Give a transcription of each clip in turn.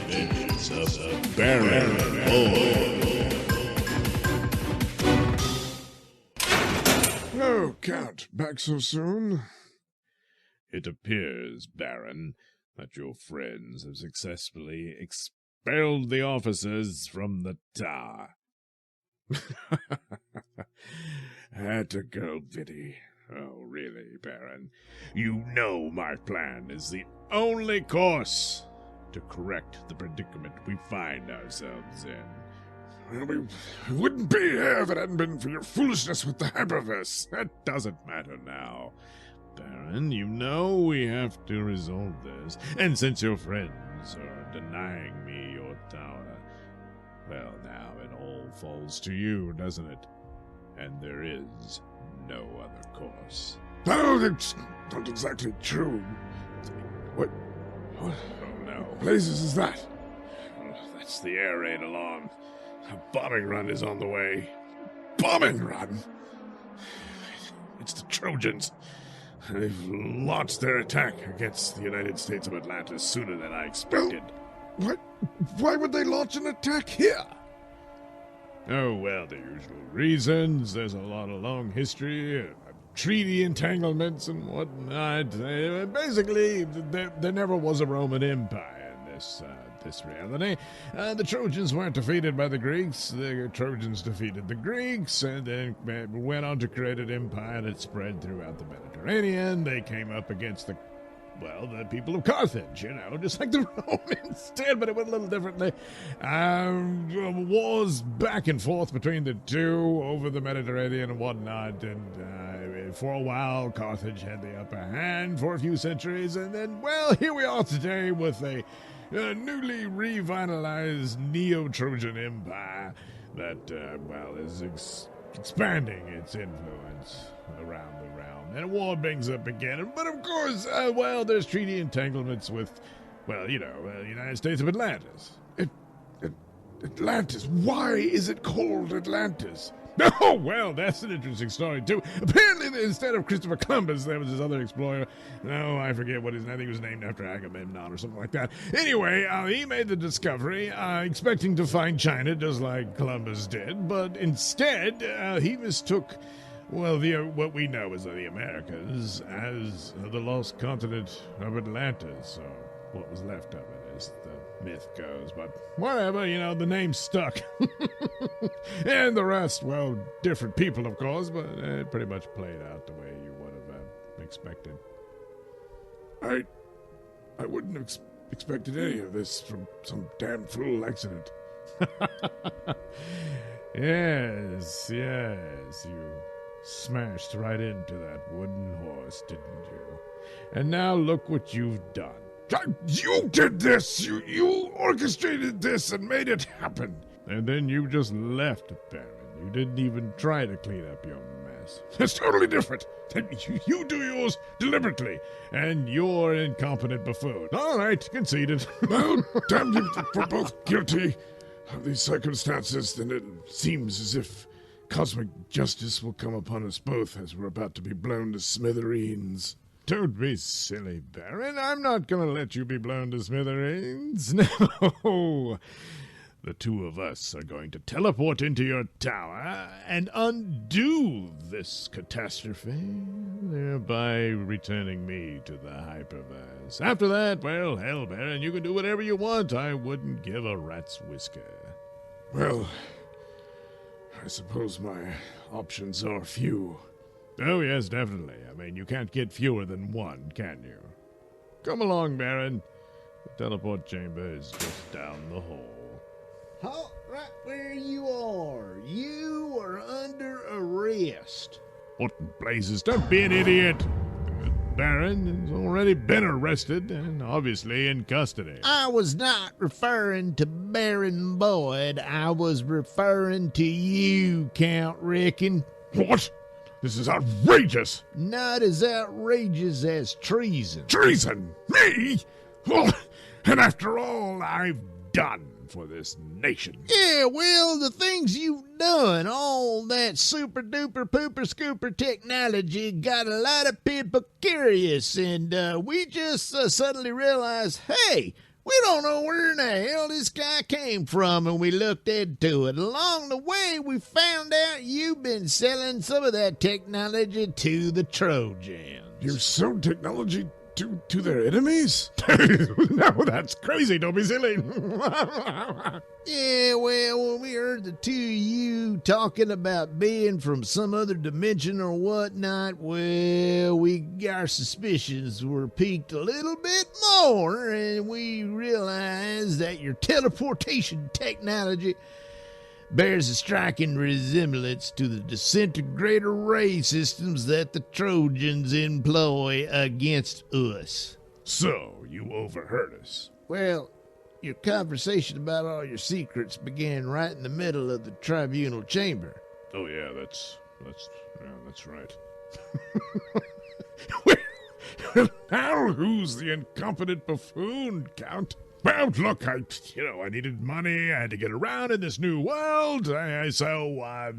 Adventures of Baton Void. Oh, Count, back so soon? It appears, Baron, that your friends have successfully expelled the officers from the tower. Had to go, Biddy. Oh, really, Baron? You know my plan is the only course to correct the predicament we find ourselves in. Well, we wouldn't be here if it hadn't been for your foolishness with the hyperverse. That doesn't matter now. Baron, you know we have to resolve this. And since your friends are denying me your tower, well, now it all falls to you, doesn't it? And there is no other course. No, that's not exactly true. What? Oh, no. Blazes is that? Oh, that's the air raid alarm. A bombing run is on the way. Bombing run? It's the Trojans. They've launched their attack against the United States of Atlantis sooner than I expected. What? Why would they launch an attack here? Oh, well, the usual reasons. There's a lot of long history, treaty entanglements and whatnot. Basically, there never was a Roman Empire in this reality. The Trojans weren't defeated by the Greeks. The Trojans defeated the Greeks and then went on to create an empire that spread throughout the Mediterranean. They came up against the people of Carthage, just like the Romans did, but it went a little differently. Wars back and forth between the two over the Mediterranean and whatnot, and for a while, Carthage had the upper hand for a few centuries, and then, well, here we are today with a newly revitalized Neo-Trojan Empire that, is expanding its influence around the realm. And war brings up again. But of course, there's treaty entanglements with, the United States of Atlantis. Atlantis? Why is it called Atlantis? Oh, well, that's an interesting story, too. Apparently, instead of Christopher Columbus, there was this other explorer. No, I forget what his name. I think it was named after Agamemnon or something like that. Anyway, he made the discovery, expecting to find China just like Columbus did. But instead, he mistook, what we know as the Americas as the lost continent of Atlantis, or what was left of it, as the myth goes. But whatever, the name stuck. And the rest, different people, of course, but it pretty much played out the way you would have expected. I wouldn't have expected any of this from some damn fool accident. Yes, you smashed right into that wooden horse, didn't you? And now look what you've done. You did this! You orchestrated this and made it happen! And then you just left, Baron. You didn't even try to clean up your mess. That's totally different. You do yours deliberately, and you're an incompetent buffoon. All right, conceded. Well, damn you, we're both guilty of these circumstances, then it seems as if cosmic justice will come upon us both as we're about to be blown to smithereens. Don't be silly, Baron. I'm not going to let you be blown to smithereens. No. The two of us are going to teleport into your tower and undo this catastrophe, thereby returning me to the hyperverse. After that, hell, Baron, you can do whatever you want. I wouldn't give a rat's whisker. Well, I suppose my options are few. Oh, yes, definitely. You can't get fewer than one, can you? Come along, Baron. The teleport chamber is just down the hall. Halt right where you are. You are under arrest. What in blazes? Don't be an idiot. The Baron has already been arrested and obviously in custody. I was not referring to Baron Boyd. I was referring to you, Count Rickon. What? This is outrageous! Not as outrageous as treason. Treason? Me? Well, and after all I've done for this nation. Yeah, the things you've done, all that super duper pooper scooper technology got a lot of people curious, and we just suddenly realized, hey, We don't know where in the hell this guy came from, and we looked into it. Along the way, we found out you've been selling some of that technology to the Trojans. You sold technology to their enemies? No, that's crazy. Don't be silly. Yeah, well, when we heard the two of you talking about being from some other dimension or whatnot, well, our suspicions were piqued a little bit more, and we realized that your teleportation technology bears a striking resemblance to the disintegrator ray systems that the Trojans employ against us. So, you overheard us. Well, your conversation about all your secrets began right in the middle of the tribunal chamber. Oh, yeah, that's right. Well, now who's the incompetent buffoon, Count? Well, look, I needed money. I had to get around in this new world. So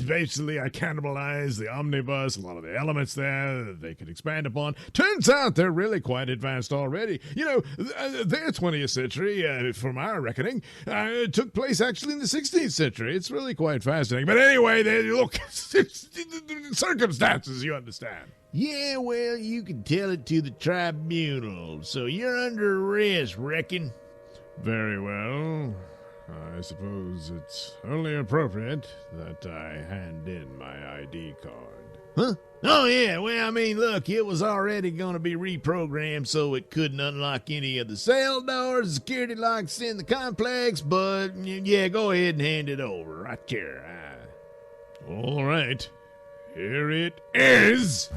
basically, I cannibalized the omnibus, a lot of the elements there that they could expand upon. Turns out they're really quite advanced already. Their 20th century, from our reckoning, took place actually in the 16th century. It's really quite fascinating. But anyway, look, circumstances, you understand. Yeah, well, you can tell it to the tribunal, so you're under arrest, reckon? Very well. I suppose it's only appropriate that I hand in my ID card. Huh? Oh, yeah, well, I mean, look, it was already going to be reprogrammed so it couldn't unlock any of the cell doors, security locks in the complex, but, yeah, go ahead and hand it over right here. All right. Here it is.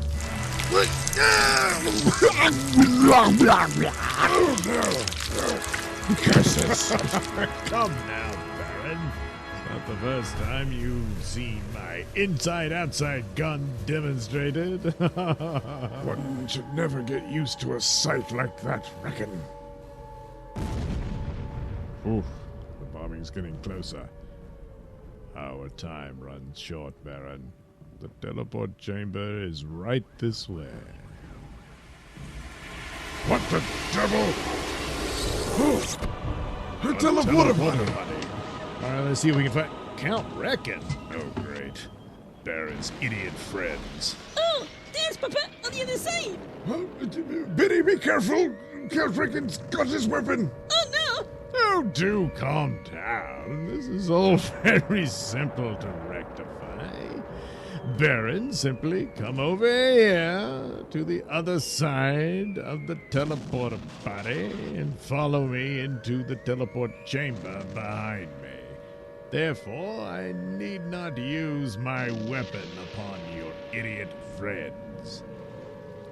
Curses. Come now, Baron. It's not the first time you've seen my inside-outside gun demonstrated. One should never get used to a sight like that, reckon. Oof, the bombing's getting closer. Our time runs short, Baron. The teleport chamber is right this way. What the devil? Oh, a teleporter buddy. All right, let's see if we can find Count Reckon. Oh, great. Baron's idiot friends. Oh, there's Papa on the other side. Biddy, be careful. Count Reckon's got his weapon. Oh, no. Oh, do calm down. This is all very simple to rectify. Baron, simply come over here to the other side of the teleporter body and follow me into the teleport chamber behind me. Therefore, I need not use my weapon upon your idiot friends.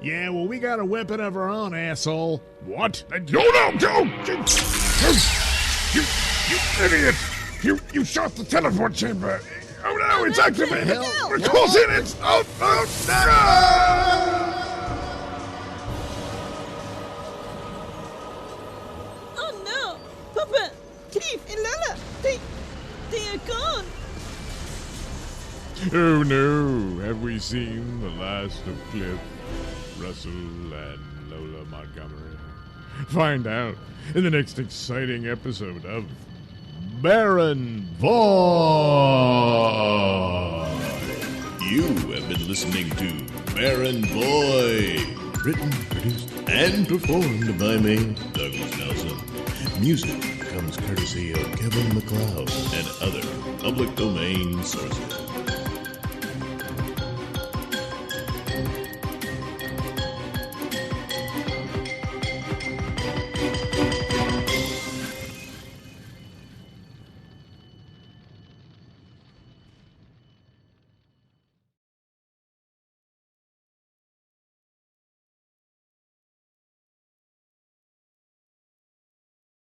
Yeah, well, we got a weapon of our own, asshole. What? No! You idiot! You shot the teleport chamber! Oh no, it's activated! We're closing it! Oh no! Oh, no. Papa, Cliff, and Lala, they are gone. Oh no, have we seen the last of Cliff, Russell, and Lola Montgomery? Find out in the next exciting episode of Baton Void. You have been listening to Baton Void, written, produced, and performed by me, Douglas Nelson. Music comes courtesy of Kevin MacLeod and other public domain sources.